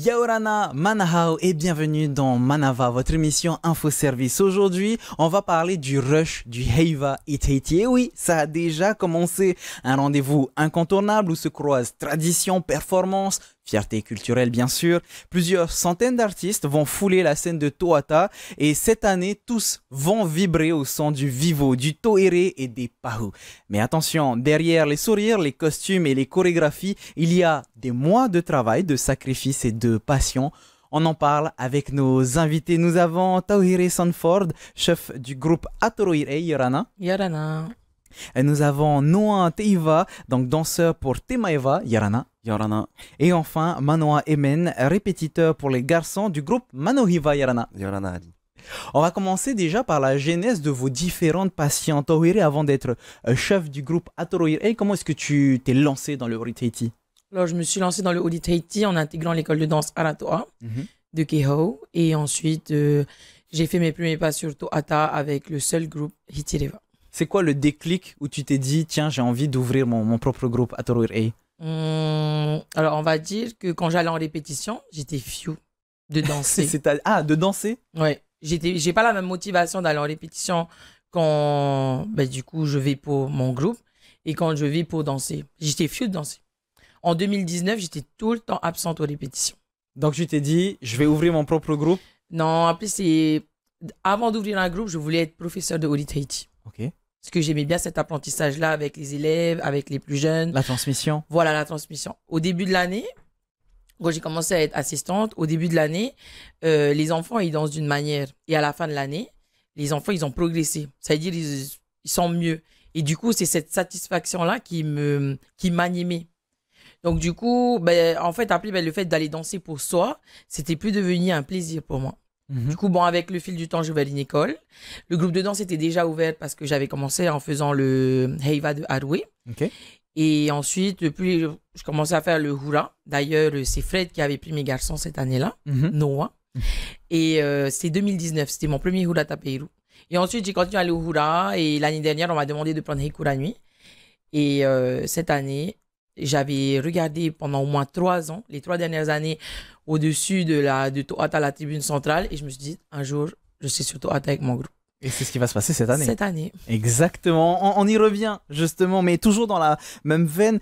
Yaorana Manahao et bienvenue dans Manava, votre émission Info Service. Aujourd'hui, on va parler du rush du Heiva Itaiti. Et oui, ça a déjà commencé. Un rendez-vous incontournable où se croisent tradition, performance, fierté culturelle bien sûr. Plusieurs centaines d'artistes vont fouler la scène de Toata et cette année, tous vont vibrer au son du Vivo, du Toere et des Pahu. Mais attention, derrière les sourires, les costumes et les chorégraphies, il y a des mois de travail, de sacrifice et de passion. On en parle avec nos invités. Nous avons Tauhire Sanford, chef du groupe Atoroire Yorana. Yorana. Et nous avons Noah Teiva, donc danseur pour Temaeva Yorana. Yorana. Et enfin, Manoa Emen, répétiteur pour les garçons du groupe Manohiva Yorana. Yorana. On va commencer déjà par la genèse de vos différentes passions. Tauhire, avant d'être chef du groupe Atoroire, comment est-ce que tu t'es lancé dans le Oritaiti? Alors, je me suis lancée dans le Oritaiti en intégrant l'école de danse Aratoa de Keho. Et ensuite, j'ai fait mes premiers pas sur Toata avec le seul groupe Hitireva. C'est quoi le déclic où tu t'es dit, tiens, j'ai envie d'ouvrir mon propre groupe Atoroire? Alors, on va dire que quand j'allais en répétition, j'étais fiou de danser. De danser? Ouais. J'ai pas la même motivation d'aller en répétition quand, du coup, je vais pour mon groupe et quand je vais pour danser. J'étais fiou de danser. En 2019, j'étais tout le temps absente aux répétitions. Donc, tu t'es dit, je vais ouvrir mon propre groupe? Non, en plus, avant d'ouvrir un groupe, je voulais être professeur de Oritaiti. Ok. Parce que j'aimais bien cet apprentissage-là avec les élèves, avec les plus jeunes. La transmission. Voilà, la transmission. Au début de l'année, quand j'ai commencé à être assistante, au début de l'année, les enfants, ils dansent d'une manière. Et à la fin de l'année, les enfants, ils ont progressé. C'est-à-dire, ils sont mieux. Et du coup, c'est cette satisfaction-là qui m'animait. Donc, du coup, en fait, après, le fait d'aller danser pour soi, c'était plus devenu un plaisir pour moi. Du coup, avec le fil du temps, j'ai ouvert une école. Le groupe de danse était déjà ouvert parce que j'avais commencé en faisant le Heiva de Haroué. Ok. Et ensuite, depuis, je commençais à faire le hura. D'ailleurs, c'est Fred qui avait pris mes garçons cette année-là, Noah. Et c'était 2019, c'était mon premier hura tapeiru. Et ensuite, j'ai continué à aller au hura. Et l'année dernière, on m'a demandé de prendre Hikura Nuit. Et cette année, j'avais regardé pendant au moins 3 ans, les 3 dernières années, au-dessus de Toata, la tribune centrale. Et je me suis dit, un jour, je suis sur Toata avec mon groupe. Et c'est ce qui va se passer cette année. Cette année. Exactement. On y revient, justement, mais toujours dans la même veine.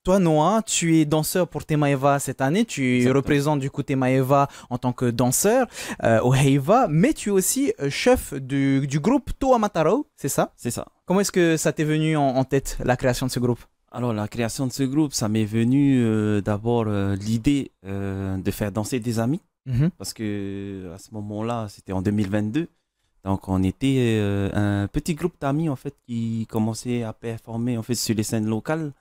Toi, Noah, tu es danseur pour Temaeva cette année. Tu représentes du coup Temaeva en tant que danseur au Heiva, mais tu es aussi chef du groupe Toa Mataro, c'est ça? C'est ça. Comment est-ce que ça t'est venu en tête, la création de ce groupe? Alors, la création de ce groupe, ça m'est venu d'abord l'idée de faire danser des amis. Parce que à ce moment-là, c'était en 2022. Donc, on était un petit groupe d'amis, en fait, qui commençait à performer, en fait, sur les scènes locales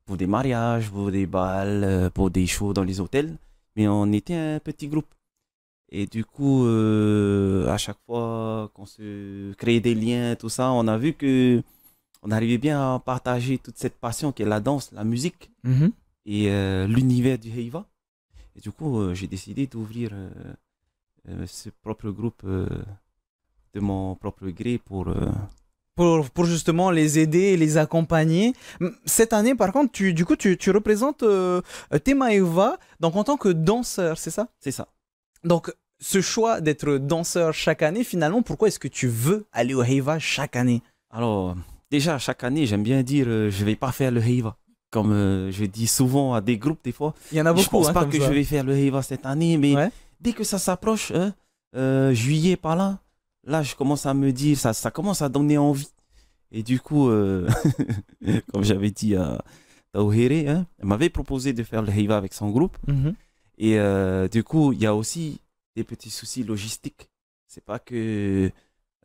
pour des mariages, pour des bals, pour des shows dans les hôtels. Mais on était un petit groupe. Et du coup, à chaque fois qu'on se créait des liens, tout ça, on a vu que on arrivait bien à partager toute cette passion qui est la danse, la musique et l'univers du Heiva. Et du coup, j'ai décidé d'ouvrir ce propre groupe de mon propre gré pour justement les aider et les accompagner. Cette année, par contre, tu représentes Temaeva donc en tant que danseur, c'est ça? C'est ça. Donc, ce choix d'être danseur chaque année, finalement, pourquoi est-ce que tu veux aller au Heiva chaque année? Alors, déjà, chaque année, j'aime bien dire je vais pas faire le Heiva. Comme je dis souvent à des groupes, des fois. Il y en a beaucoup. Je pense pas que je vais faire le Heiva cette année, mais dès que ça s'approche, juillet par là, je commence à me dire, ça commence à donner envie. Et du coup, comme j'avais dit à Tauhire, elle m'avait proposé de faire le Heiva avec son groupe. Et du coup, il y a aussi des petits soucis logistiques. C'est pas que,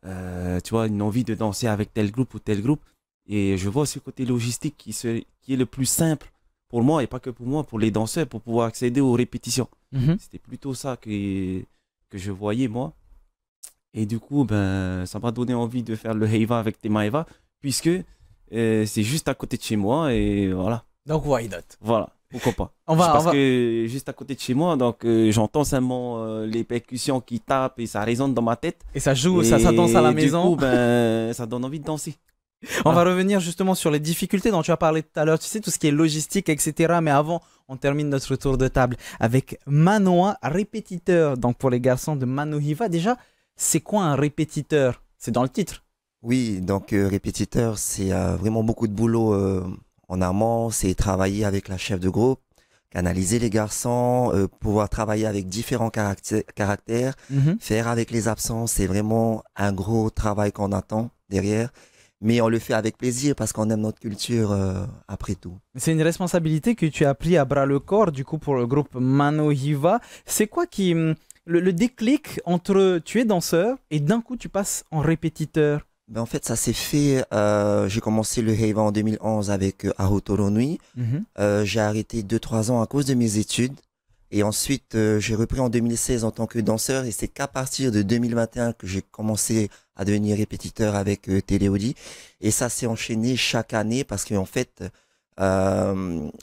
tu vois, une envie de danser avec tel groupe ou tel groupe. Et je vois ce côté logistique qui est le plus simple pour moi, et pas que pour moi, pour les danseurs, pour pouvoir accéder aux répétitions. C'était plutôt ça que je voyais, moi. Et du coup, ça m'a donné envie de faire le Heiva avec Temaeva, puisque c'est juste à côté de chez moi, et voilà. Donc, why not? Voilà, pourquoi pas. Que juste à côté de chez moi, donc j'entends seulement les percussions qui tapent, et ça résonne dans ma tête. Et ça joue, ça danse à la maison. Du coup, ça donne envie de danser. On va revenir justement sur les difficultés dont tu as parlé tout à l'heure, tu sais, tout ce qui est logistique, etc. Mais avant, on termine notre tour de table avec Manoa, répétiteur. Donc pour les garçons de Mano Hiva, déjà, c'est quoi un répétiteur? C'est dans le titre. Oui, donc répétiteur, c'est vraiment beaucoup de boulot en amont, c'est travailler avec la chef de groupe, canaliser les garçons, pouvoir travailler avec différents caractères, faire avec les absents, c'est vraiment un gros travail qu'on attend derrière. Mais on le fait avec plaisir parce qu'on aime notre culture après tout. C'est une responsabilité que tu as pris à bras le corps, du coup, pour le groupe Mano Hiva. C'est quoi qui... le déclic entre tu es danseur et d'un coup tu passes en répétiteur? Ben en fait, ça s'est fait. J'ai commencé le Heiva en 2011 avec Ahotoro Nui. J'ai arrêté 2-3 ans à cause de mes études. Et ensuite, j'ai repris en 2016 en tant que danseur. Et c'est qu'à partir de 2021 que j'ai commencé à devenir répétiteur avec Téléodi. Et ça s'est enchaîné chaque année parce qu'en fait,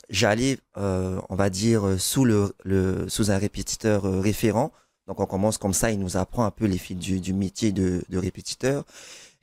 j'allais, on va dire, sous un répétiteur référent. Donc on commence comme ça, il nous apprend un peu les fils du métier de répétiteur.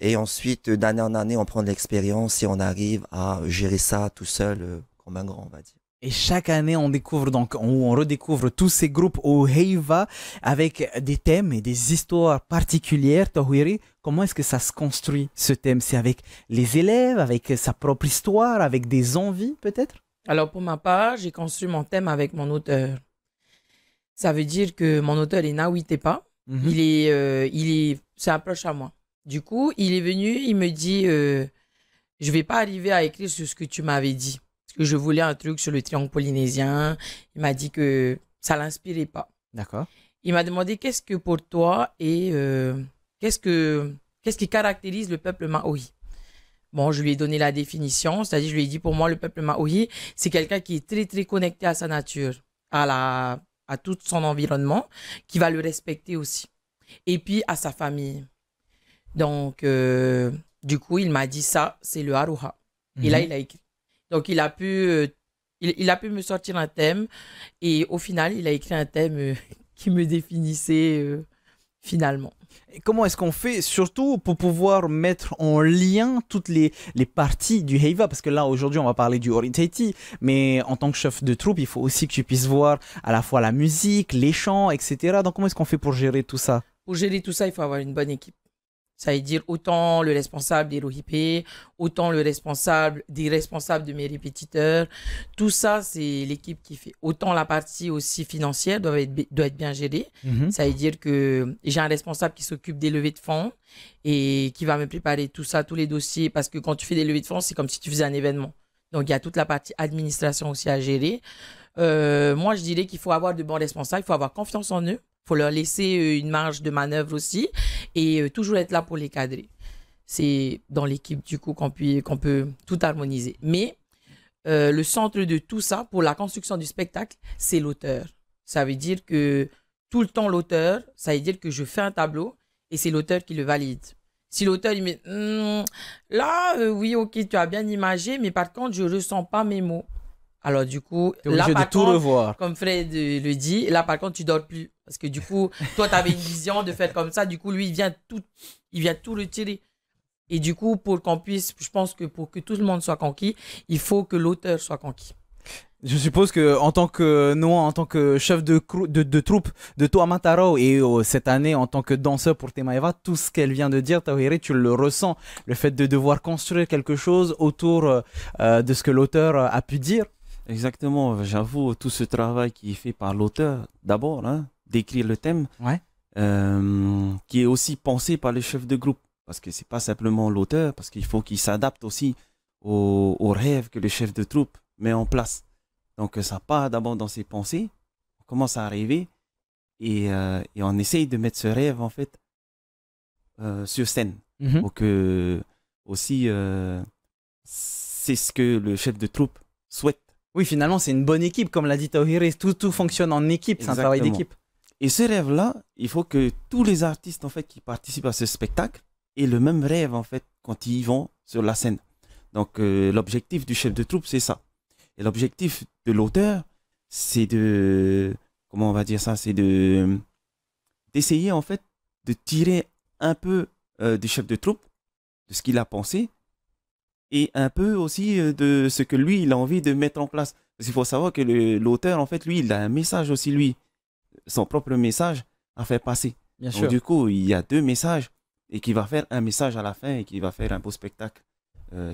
Et ensuite, d'année en année, on prend de l'expérience et on arrive à gérer ça tout seul comme un grand, on va dire. Et chaque année, on découvre donc, on redécouvre tous ces groupes au Heiva avec des thèmes et des histoires particulières. Taouiri, comment est-ce que ça se construit, ce thème? C'est avec les élèves, avec sa propre histoire, avec des envies peut-être? Alors pour ma part, j'ai construit mon thème avec mon auteur. Ça veut dire que mon auteur est Naoui Tepa. C'est un proche à moi. Du coup, il est venu, il me dit, je vais pas arriver à écrire sur ce que tu m'avais dit. Parce que je voulais un truc sur le triangle polynésien. Il m'a dit que ça l'inspirait pas. D'accord. Il m'a demandé qu'est-ce que pour toi et qu'est-ce qui caractérise le peuple Maori. Bon, je lui ai donné la définition, c'est-à-dire je lui ai dit pour moi le peuple Maori, c'est quelqu'un qui est très très connecté à sa nature, à tout son environnement, qui va le respecter aussi. Et puis à sa famille. Donc, du coup, il m'a dit ça, c'est le Aroha. Et là, il a écrit. Donc, il a pu me sortir un thème. Et au final, il a écrit un thème qui me définissait finalement. Et comment est-ce qu'on fait, surtout pour pouvoir mettre en lien toutes les parties du Heiva? Parce que là, aujourd'hui, on va parler du Oritaiti, mais en tant que chef de troupe, il faut aussi que tu puisses voir à la fois la musique, les chants, etc. Donc, comment est-ce qu'on fait pour gérer tout ça? Pour gérer tout ça, il faut avoir une bonne équipe. Ça veut dire autant le responsable des rohipés, autant le responsable des responsables de mes répétiteurs. Tout ça, c'est l'équipe qui fait. Autant la partie aussi financière doit être bien gérée. Ça veut dire que j'ai un responsable qui s'occupe des levées de fonds et qui va me préparer tout ça, tous les dossiers. Parce que quand tu fais des levées de fonds, c'est comme si tu faisais un événement. Donc, il y a toute la partie administration aussi à gérer. Moi, je dirais qu'il faut avoir de bons responsables, il faut avoir confiance en eux. Il faut leur laisser une marge de manœuvre aussi et toujours être là pour les cadrer. C'est dans l'équipe, du coup, qu'on peut tout harmoniser. Mais le centre de tout ça, pour la construction du spectacle, c'est l'auteur. Ça veut dire que tout le temps, l'auteur, ça veut dire que je fais un tableau et c'est l'auteur qui le valide. Si l'auteur, il met oui, ok, tu as bien imagé, mais par contre, je ne ressens pas mes mots. Alors, du coup, là, par tout contre, revoir. Comme Fred le dit, là, par contre, tu dors plus. Parce que du coup, toi, tu avais une vision de faire comme ça. Du coup, lui, il vient tout retirer. Et du coup, je pense que pour que tout le monde soit conquis, il faut que l'auteur soit conquis. Je suppose que en tant que chef de troupe de Toamataro et cette année en tant que danseur pour Temaeva, tout ce qu'elle vient de dire, Taouiri, tu le ressens, le fait de devoir construire quelque chose autour de ce que l'auteur a pu dire. Exactement, j'avoue, tout ce travail qui est fait par l'auteur, d'abord, d'écrire le thème, qui est aussi pensé par le chef de groupe, parce que c'est pas simplement l'auteur, parce qu'il faut qu'il s'adapte aussi aux rêves que le chef de troupe met en place. Donc ça part d'abord dans ses pensées, on commence à rêver et on essaye de mettre ce rêve en fait sur scène. Donc aussi c'est ce que le chef de troupe souhaite. Oui, finalement c'est une bonne équipe, comme l'a dit Taouiri, tout fonctionne en équipe, c'est un travail d'équipe. Et ce rêve-là, il faut que tous les artistes en fait qui participent à ce spectacle aient le même rêve en fait quand ils vont sur la scène. Donc l'objectif du chef de troupe, c'est ça. Et l'objectif de l'auteur, c'est comment on va dire ça, c'est d'essayer en fait de tirer un peu du chef de troupe, de ce qu'il a pensé, et un peu aussi de ce que lui, il a envie de mettre en place. Parce qu'il faut savoir que l'auteur, en fait, lui, il a un message aussi, lui, son propre message à faire passer. Bien Donc, sûr. du coup, il y a deux messages et qui va faire un message à la fin et qui va faire un beau spectacle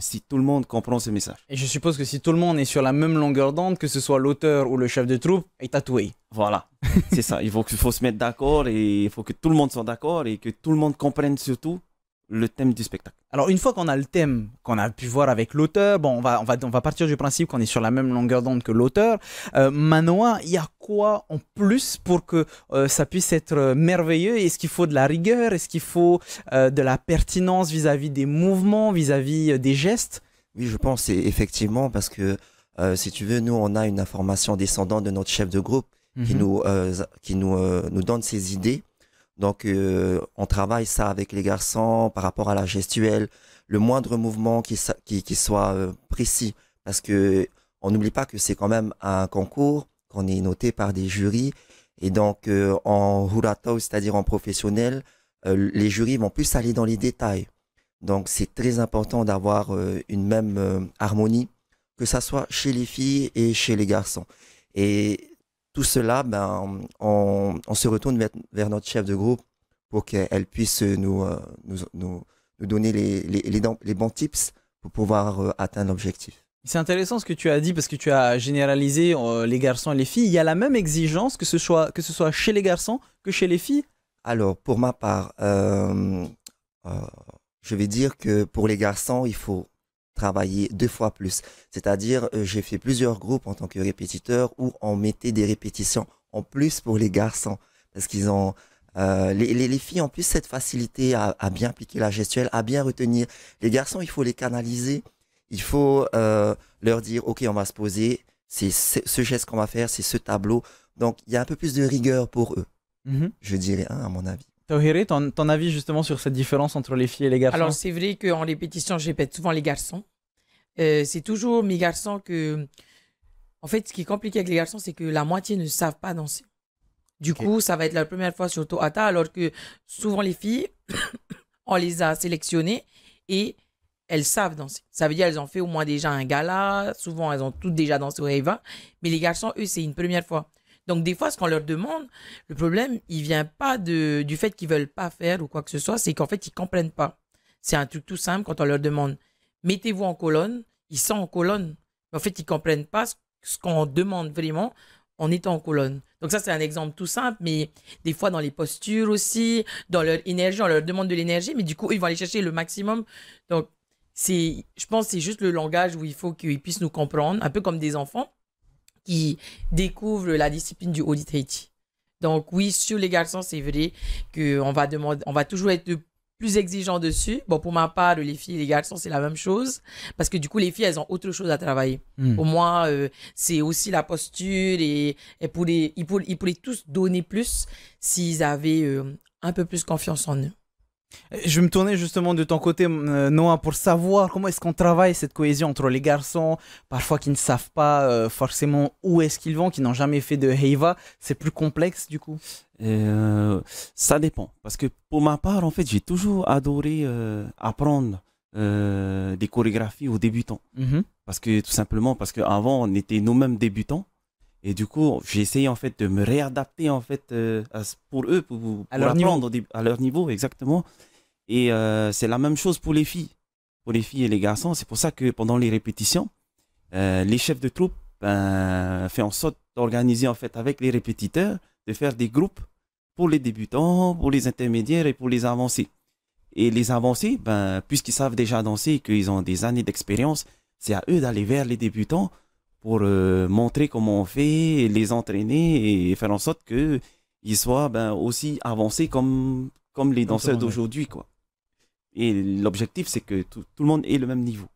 si tout le monde comprend ce message. Et je suppose que si tout le monde est sur la même longueur d'onde, que ce soit l'auteur ou le chef de troupe, est tatoué. Voilà, c'est ça. Il faut se mettre d'accord et il faut que tout le monde soit d'accord et que tout le monde comprenne surtout le thème du spectacle. Alors, une fois qu'on a le thème qu'on a pu voir avec l'auteur, bon, on va partir du principe qu'on est sur la même longueur d'onde que l'auteur. Manoa, il y a quoi en plus pour que ça puisse être merveilleux? Est-ce qu'il faut de la rigueur? Est-ce qu'il faut de la pertinence vis-à-vis des mouvements, vis-à-vis des gestes? Oui, je pense effectivement parce que si tu veux, nous on a une information descendante de notre chef de groupe qui nous donne ses idées. Donc on travaille ça avec les garçons par rapport à la gestuelle, le moindre mouvement qui soit précis parce que on n'oublie pas que c'est quand même un concours qu'on est noté par des jurys et donc en hurato, c'est-à-dire en professionnel, les jurys vont plus aller dans les détails. Donc c'est très important d'avoir une même harmonie, que ça soit chez les filles et chez les garçons. Et tout cela, ben, on se retourne vers notre chef de groupe pour qu'elle puisse nous donner les bons tips pour pouvoir atteindre l'objectif. C'est intéressant ce que tu as dit parce que tu as généralisé les garçons et les filles. Il y a la même exigence que ce soit chez les garçons que chez les filles? Alors, pour ma part, je vais dire que pour les garçons, il faut travailler 2 fois plus. C'est-à-dire, j'ai fait plusieurs groupes en tant que répétiteur où on mettait des répétitions en plus pour les garçons. Parce qu'ils ont... les filles ont plus cette facilité à bien appliquer la gestuelle, à bien retenir. Les garçons, il faut les canaliser. Il faut leur dire, OK, on va se poser. C'est ce geste qu'on va faire, c'est ce tableau. Donc, il y a un peu plus de rigueur pour eux. Je dirais, à mon avis. Tauhiri, ton avis justement sur cette différence entre les filles et les garçons? Alors, c'est vrai qu'en répétition, je répète souvent les garçons. C'est toujours mes garçons que... En fait, ce qui est compliqué avec les garçons, c'est que la moitié ne savent pas danser. Du coup, ça va être la première fois sur Tohata, alors que souvent les filles, on les a sélectionnées et elles savent danser. Ça veut dire qu'elles ont fait au moins déjà un gala. Souvent, elles ont toutes déjà dansé au Heiva. Mais les garçons, eux, c'est une première fois. Donc, des fois, ce qu'on leur demande, le problème, il vient pas du fait qu'ils veulent pas faire ou quoi que ce soit, c'est qu'en fait, ils comprennent pas. C'est un truc tout simple quand on leur demande, mettez-vous en colonne, ils sont en colonne. Mais en fait, ils comprennent pas ce qu'on demande vraiment en étant en colonne. Donc ça, c'est un exemple tout simple, mais des fois, dans les postures aussi, dans leur énergie, on leur demande de l'énergie, mais du coup, ils vont aller chercher le maximum. Donc, je pense que c'est juste le langage où il faut qu'ils puissent nous comprendre, un peu comme des enfants qui découvrent la discipline du Audit Haiti. Donc oui, sur les garçons, c'est vrai qu'on va toujours être plus exigeant dessus. Bon, pour ma part, les filles et les garçons, c'est la même chose. Parce que du coup, les filles, elles ont autre chose à travailler. Pour moi, c'est aussi la posture et ils pourraient tous donner plus s'ils avaient un peu plus confiance en eux. Je vais me tourner justement de ton côté, Noah, pour savoir comment est-ce qu'on travaille cette cohésion entre les garçons, parfois qui ne savent pas forcément où est-ce qu'ils vont, qui n'ont jamais fait de Heiva. C'est plus complexe du coup? Ça dépend. Parce que pour ma part, en fait, j'ai toujours adoré apprendre des chorégraphies aux débutants. Parce que tout simplement, parce qu'avant, on était nous-mêmes débutants. Et du coup, j'ai essayé en fait de me réadapter en fait pour eux, pour apprendre à leur niveau, exactement. Et c'est la même chose pour les filles et les garçons. C'est pour ça que pendant les répétitions, les chefs de troupe font en sorte d'organiser en fait avec les répétiteurs, de faire des groupes pour les débutants, pour les intermédiaires et pour les avancés. Et les avancés, puisqu'ils savent déjà danser et qu'ils ont des années d'expérience, c'est à eux d'aller vers les débutants pour montrer comment on fait, les entraîner et faire en sorte qu'ils soient aussi avancés comme les danseurs d'aujourd'hui, quoi. Et l'objectif, c'est que tout le monde ait le même niveau.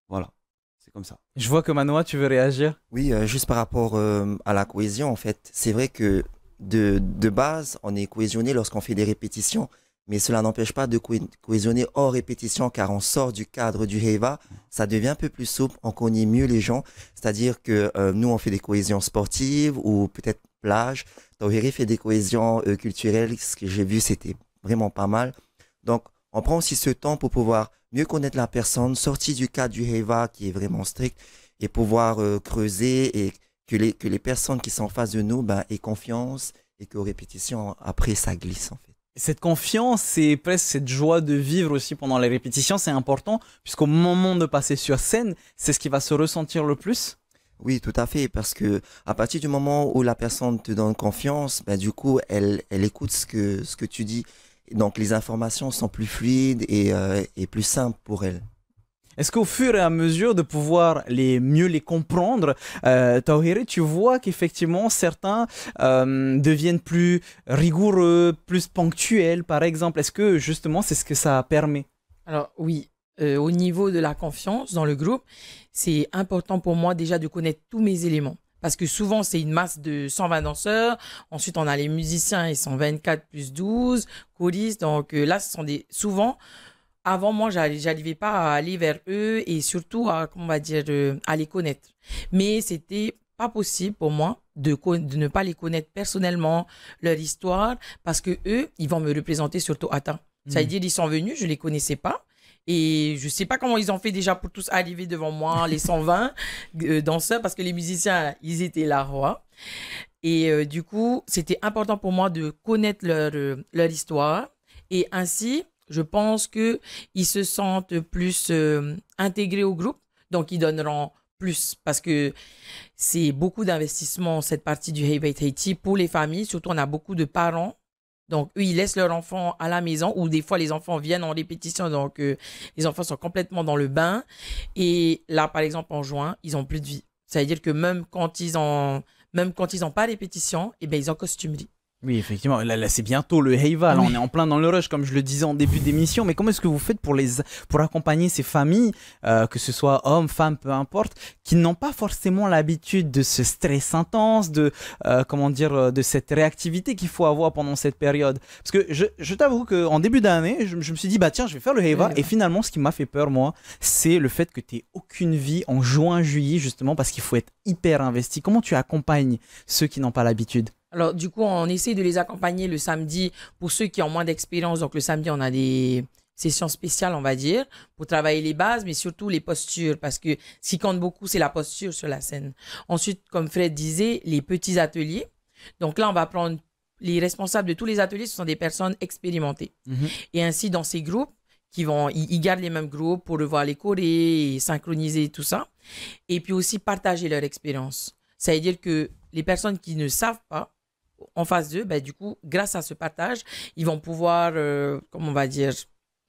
Voilà, c'est comme ça. Je vois que Manoa, tu veux réagir? Oui, juste par rapport à la cohésion, en fait, c'est vrai que de base, on est cohésionné lorsqu'on fait des répétitions. Mais cela n'empêche pas de cohésionner hors répétition car on sort du cadre du Heiva, ça devient un peu plus souple, on connaît mieux les gens. C'est-à-dire que nous, on fait des cohésions sportives ou peut-être plage. Tauhiri fait des cohésions culturelles. Ce que j'ai vu, c'était vraiment pas mal. Donc, on prend aussi ce temps pour pouvoir mieux connaître la personne, sortir du cadre du Heiva qui est vraiment strict et pouvoir creuser et que les personnes qui sont en face de nous aient confiance et qu'aux répétitions, après, ça glisse en fait. Cette confiance et presque cette joie de vivre aussi pendant les répétitions, c'est important, puisqu'au moment de passer sur scène, c'est ce qui va se ressentir le plus. Oui, tout à fait, parce que à partir du moment où la personne te donne confiance, du coup, elle écoute ce que tu dis. Donc, les informations sont plus fluides et plus simples pour elle. Est-ce qu'au fur et à mesure de pouvoir mieux les comprendre, Tawhiri, tu vois qu'effectivement certains deviennent plus rigoureux, plus ponctuels, par exemple? Est-ce que justement c'est ce que ça permet? Alors oui, au niveau de la confiance dans le groupe, c'est important pour moi déjà de connaître tous mes éléments. Parce que souvent, c'est une masse de 120 danseurs. Ensuite, on a les musiciens, ils sont 24 plus 12, choristes. Donc là, ce sont souvent... Avant, moi, j'arrivais pas à aller vers eux et surtout à, comment on va dire, à les connaître. Mais c'était pas possible pour moi de ne pas les connaître personnellement, leur histoire, parce que eux, ils vont me représenter sur Tohata. Ça veut dire, ils sont venus, je les connaissais pas. Et je sais pas comment ils ont fait déjà pour tous arriver devant moi, les 120 danseurs, parce que les musiciens, ils étaient là, roi. Et du coup, c'était important pour moi de connaître leur histoire. Et ainsi, je pense qu'ils se sentent plus intégrés au groupe, donc ils donneront plus parce que c'est beaucoup d'investissement, cette partie du Heiva Tahiti pour les familles. Surtout, on a beaucoup de parents. Donc, eux, ils laissent leurs enfants à la maison ou des fois, les enfants viennent en répétition. Donc, les enfants sont complètement dans le bain. Et là, par exemple, en juin, ils n'ont plus de vie. Ça veut dire que même quand ils ont pas répétition, eh bien, ils ont costumerie. Oui, effectivement. Là, c'est bientôt le Heiva. Là, on est en plein dans le rush, comme je le disais en début d'émission. Mais comment est-ce que vous faites pour accompagner ces familles, que ce soit hommes, femmes, peu importe, qui n'ont pas forcément l'habitude de ce stress intense, de cette réactivité qu'il faut avoir pendant cette période? Parce que je t'avoue qu'en début d'année, je me suis dit, tiens, je vais faire le Heiva. Et finalement, ce qui m'a fait peur, moi, c'est le fait que tu n'aies aucune vie en juin, juillet, justement, parce qu'il faut être hyper investi. Comment tu accompagnes ceux qui n'ont pas l'habitude? Alors, du coup, on essaie de les accompagner le samedi pour ceux qui ont moins d'expérience. Donc, le samedi, on a des sessions spéciales, on va dire, pour travailler les bases, mais surtout les postures, parce que ce qui compte beaucoup, c'est la posture sur la scène. Ensuite, comme Fred disait, les petits ateliers. Donc là, on va prendre les responsables de tous les ateliers, ce sont des personnes expérimentées. Et ainsi, dans ces groupes, ils gardent les mêmes groupes pour revoir les chorés et synchroniser tout ça. Et puis aussi, partager leur expérience. Ça veut dire que les personnes qui ne savent pas, en face d'eux, du coup, grâce à ce partage, ils vont pouvoir,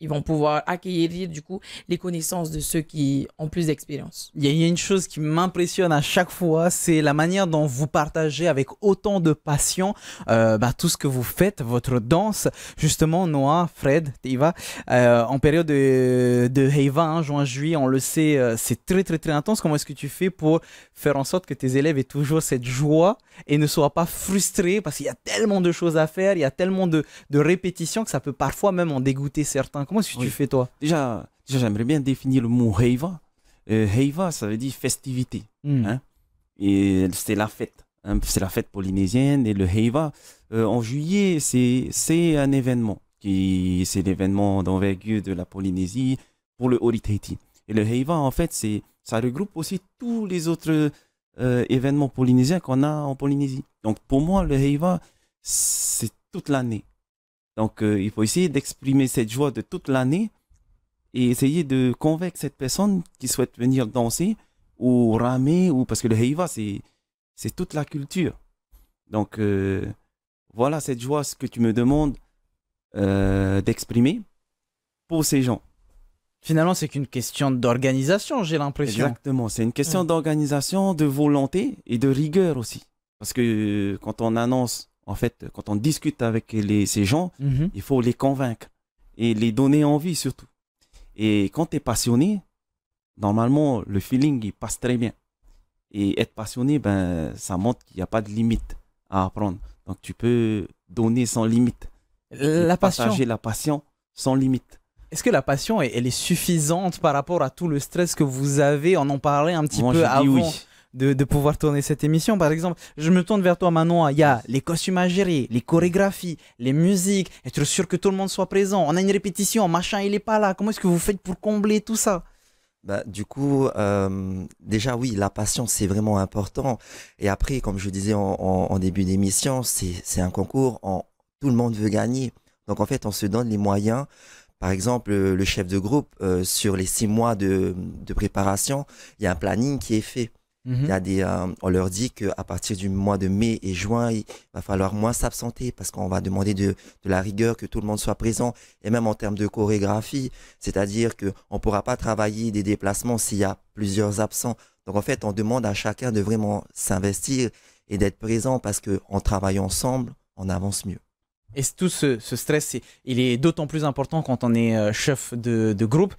ils vont pouvoir acquérir du coup les connaissances de ceux qui ont plus d'expérience. Il y a une chose qui m'impressionne à chaque fois, c'est la manière dont vous partagez avec autant de passion tout ce que vous faites, votre danse. Justement, Noah, Fred, Teiva, en période de Heiva, juin-juillet, on le sait, c'est très très très intense. Comment est-ce que tu fais pour faire en sorte que tes élèves aient toujours cette joie et ne soient pas frustrés parce qu'il y a tellement de choses à faire, il y a tellement de répétitions que ça peut parfois même en dégoûter certains. Comment est-ce que tu fais, toi? Déjà, j'aimerais bien définir le mot Heiva. Heiva, ça veut dire festivité. Et c'est la fête. C'est la fête polynésienne. Et le Heiva, en juillet, c'est un événement. C'est l'événement d'envergure de la Polynésie pour le Ori Tahiti. Et le Heiva, en fait, ça regroupe aussi tous les autres événements polynésiens qu'on a en Polynésie. Donc, pour moi, le Heiva, c'est toute l'année. Donc, il faut essayer d'exprimer cette joie de toute l'année et essayer de convaincre cette personne qui souhaite venir danser ou ramer, parce que le Heiva, c'est toute la culture. Donc, voilà cette joie, ce que tu me demandes d'exprimer pour ces gens. Finalement, c'est qu'une question d'organisation, j'ai l'impression. Exactement, c'est une question d'organisation, de volonté et de rigueur aussi. Parce que quand on annonce, en fait, quand on discute avec ces gens, il faut les convaincre et les donner envie surtout. Et quand tu es passionné, normalement, le feeling, il passe très bien. Et être passionné, ça montre qu'il n'y a pas de limite à apprendre. Donc, tu peux donner sans limite. Partager la passion sans limite. Est-ce que la passion, elle est suffisante par rapport à tout le stress que vous avez? On en parlait un petit peu avant. de pouvoir tourner cette émission. Par exemple, je me tourne vers toi, Manon. Il y a les costumes à gérer, les chorégraphies, les musiques, être sûr que tout le monde soit présent. On a une répétition, machin, il n'est pas là. Comment est-ce que vous faites pour combler tout ça? Bah, du coup, déjà oui, la passion c'est vraiment important. Et après, comme je disais en début d'émission, c'est un concours, tout le monde veut gagner. Donc en fait, on se donne les moyens. Par exemple, le chef de groupe, sur les 6 mois de préparation, il y a un planning qui est fait. Il y a on leur dit qu'à partir du mois de mai et juin, il va falloir moins s'absenter parce qu'on va demander de la rigueur, que tout le monde soit présent. Et même en termes de chorégraphie, c'est-à-dire qu'on ne pourra pas travailler des déplacements s'il y a plusieurs absents. Donc en fait, on demande à chacun de vraiment s'investir et d'être présent parce qu'en travaillant ensemble, on avance mieux. Et tout ce stress, il est d'autant plus important quand on est chef de groupe.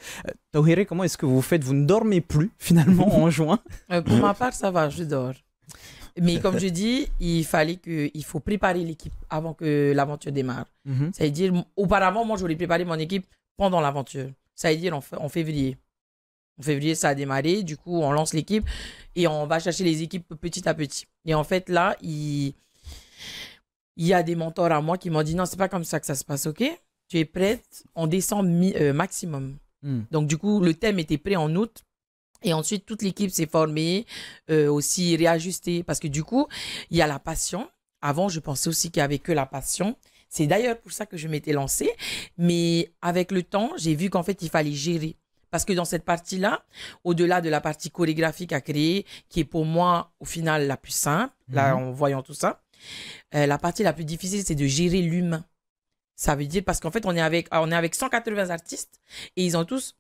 Tawhiri, comment est-ce que vous faites? Vous ne dormez plus finalement en juin? Pour ma part, ça va, je dors. Mais comme je dis, il faut préparer l'équipe avant que l'aventure démarre. Ça veut dire, auparavant, moi, j'aurais préparé mon équipe pendant l'aventure. Ça veut dire en février. En février, ça a démarré. Du coup, on lance l'équipe et on va chercher les équipes petit à petit. Et en fait, là, il y a des mentors à moi qui m'ont dit non, c'est pas comme ça que ça se passe, ok? Tu es prête, on descend maximum. Donc, du coup, le thème était prêt en août. Et ensuite, toute l'équipe s'est formée, aussi réajustée. Parce que du coup, il y a la passion. Avant, je pensais aussi qu'il n'y avait que la passion. C'est d'ailleurs pour ça que je m'étais lancée. Mais avec le temps, j'ai vu qu'en fait, il fallait gérer. Parce que dans cette partie-là, au-delà de la partie chorégraphique à créer, qui est pour moi, au final, la plus simple, là, en voyant tout ça, la partie la plus difficile, c'est de gérer l'humain. Ça veut dire, parce qu'en fait, on est avec 180 artistes et ils ont tous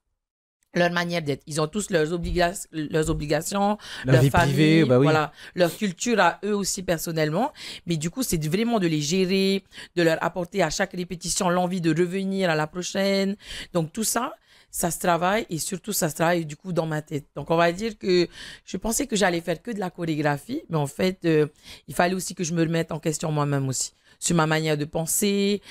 leur manière d'être. Ils ont tous leurs obligations, leur vie famille, privée, bah oui. voilà, leur culture à eux aussi personnellement. Mais du coup, c'est vraiment de les gérer, de leur apporter à chaque répétition l'envie de revenir à la prochaine. Donc, tout ça, ça se travaille et surtout, ça se travaille du coup dans ma tête. Donc, on va dire que je pensais que j'allais faire que de la chorégraphie, mais en fait, il fallait aussi que je me remette en question moi-même aussi, sur ma manière de penser,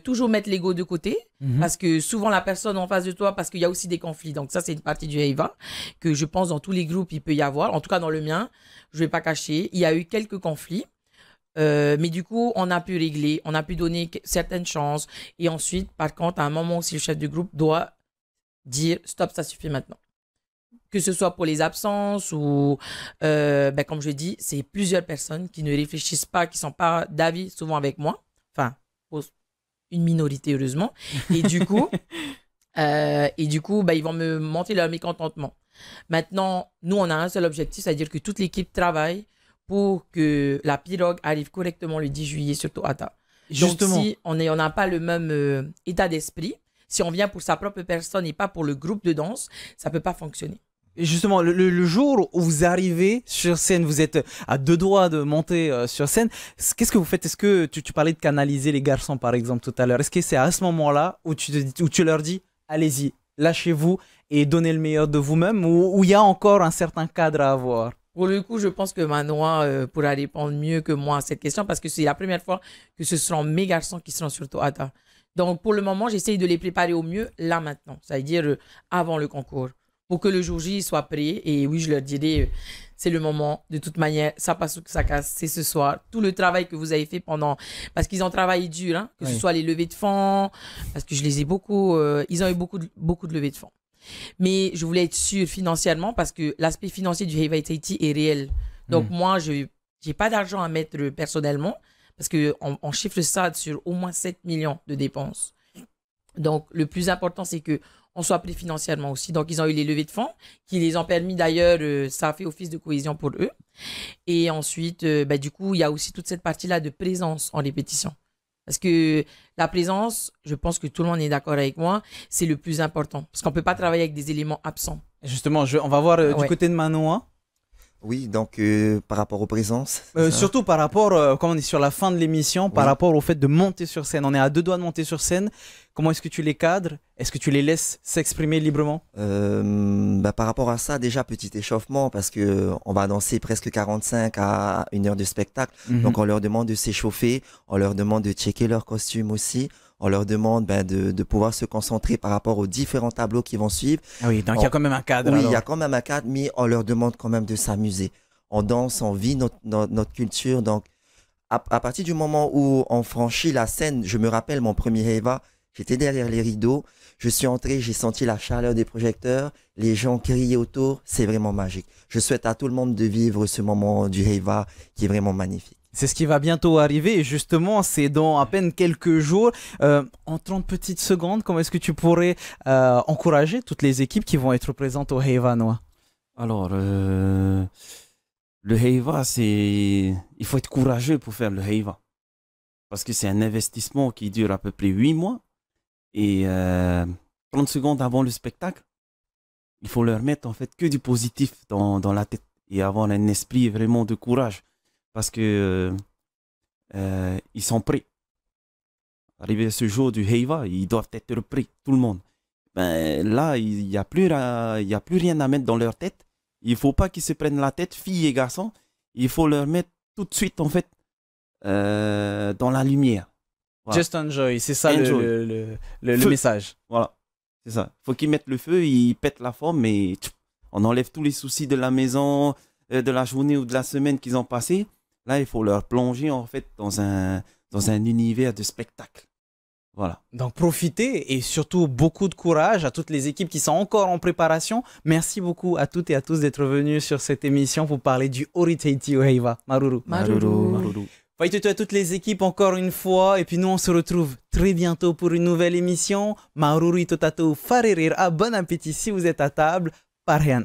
toujours mettre l'ego de côté, parce que souvent la personne en face de toi, parce qu'il y a aussi des conflits. Donc ça, c'est une partie du Heiva que je pense dans tous les groupes, il peut y avoir. En tout cas, dans le mien, je vais pas cacher. Il y a eu quelques conflits. Mais du coup, on a pu régler, on a pu donner certaines chances. Et ensuite, par contre, à un moment aussi, le chef de groupe doit dire « Stop, ça suffit maintenant ». Que ce soit pour les absences ou, comme je dis, c'est plusieurs personnes qui ne réfléchissent pas, qui ne sont pas d'avis souvent avec moi. Enfin, une minorité, heureusement. Et du coup, ils vont me monter leur mécontentement. Maintenant, nous, on a un seul objectif, c'est-à-dire que toute l'équipe travaille pour que la pirogue arrive correctement le 10 juillet sur Tohata. Justement. Donc, si on n'a pas le même état d'esprit, si on vient pour sa propre personne et pas pour le groupe de danse, ça ne peut pas fonctionner. Et justement, le jour où vous arrivez sur scène, vous êtes à 2 doigts de monter sur scène, qu'est-ce que vous faites? Est-ce que tu parlais de canaliser les garçons, par exemple, tout à l'heure? Est-ce que c'est à ce moment-là où tu leur dis, allez-y, lâchez-vous et donnez le meilleur de vous-même, ou il y a encore un certain cadre à avoir? Pour le coup, je pense que Manoa pourra répondre mieux que moi à cette question parce que c'est la première fois que ce seront mes garçons qui seront sur Tohata. Donc, pour le moment, j'essaye de les préparer au mieux là maintenant, c'est-à-dire avant le concours, pour que le jour J soit prêt. Et oui, je leur dirai, c'est le moment. De toute manière, ça passe ou que ça casse, c'est ce soir. Tout le travail que vous avez fait pendant... Parce qu'ils ont travaillé dur, hein, que ce soit les levées de fonds, parce que je les ai beaucoup... ils ont eu beaucoup de levées de fonds. Mais je voulais être sûre financièrement parce que l'aspect financier du Heiva Itaiti est réel. Donc moi, je n'ai pas d'argent à mettre personnellement parce qu'on chiffre ça sur au moins 7 millions de dépenses. Donc, le plus important, c'est qu'on soit pris financièrement aussi. Donc, ils ont eu les levées de fonds qui les ont permis d'ailleurs, ça a fait office de cohésion pour eux. Et ensuite, du coup, il y a aussi toute cette partie-là de présence en répétition. Parce que la présence, je pense que tout le monde est d'accord avec moi, c'est le plus important. Parce qu'on ne peut pas travailler avec des éléments absents. Justement, on va voir du côté de Manoa. Oui, donc par rapport aux présences. Surtout par rapport, quand on est sur la fin de l'émission, par rapport au fait de monter sur scène. On est à 2 doigts de monter sur scène. Comment est-ce que tu les cadres? Est-ce que tu les laisses s'exprimer librement? Par rapport à ça, déjà petit échauffement parce que on va danser presque 45 à 1 heure de spectacle. Donc on leur demande de s'échauffer, on leur demande de checker leur costume aussi. On leur demande de pouvoir se concentrer par rapport aux différents tableaux qui vont suivre. Ah oui, donc il y a quand même un cadre. Oui, il y a quand même un cadre, mais on leur demande quand même de s'amuser. on danse, on vit notre culture. Donc, à partir du moment où on franchit la scène, je me rappelle mon premier Heiva, j'étais derrière les rideaux, je suis entré, j'ai senti la chaleur des projecteurs, les gens criaient autour, c'est vraiment magique. Je souhaite à tout le monde de vivre ce moment du Heiva qui est vraiment magnifique. C'est ce qui va bientôt arriver et justement, c'est dans à peine quelques jours. En 30 petites secondes, comment est-ce que tu pourrais encourager toutes les équipes qui vont être présentes au Heiva, Noah? Alors, le Heiva, il faut être courageux pour faire le Heiva. Parce que c'est un investissement qui dure à peu près 8 mois. Et 30 secondes avant le spectacle, il faut leur mettre en fait que du positif dans la tête et avoir un esprit vraiment de courage. Parce que ils sont prêts. Arrivé à ce jour du Heiva, ils doivent être prêts, tout le monde. Ben, là, il n'y a plus rien à mettre dans leur tête. Il ne faut pas qu'ils se prennent la tête, filles et garçons. Il faut leur mettre tout de suite, en fait, dans la lumière. Voilà. Just enjoy, c'est ça le message. Voilà, c'est ça. Il faut qu'ils mettent le feu, ils pètent la forme et on enlève tous les soucis de la maison, de la journée ou de la semaine qu'ils ont passé. Là, il faut leur plonger, en fait, dans un univers de spectacle. Voilà. Donc profitez et surtout beaucoup de courage à toutes les équipes qui sont encore en préparation. Merci beaucoup à toutes et à tous d'être venus sur cette émission pour parler du Oritaiti au Heiva. Maruru. Maruru. Faites à toutes les équipes encore une fois et puis nous on se retrouve très bientôt pour une nouvelle émission. Maruru Totato Farerir. Bon appétit si vous êtes à table. Par rien.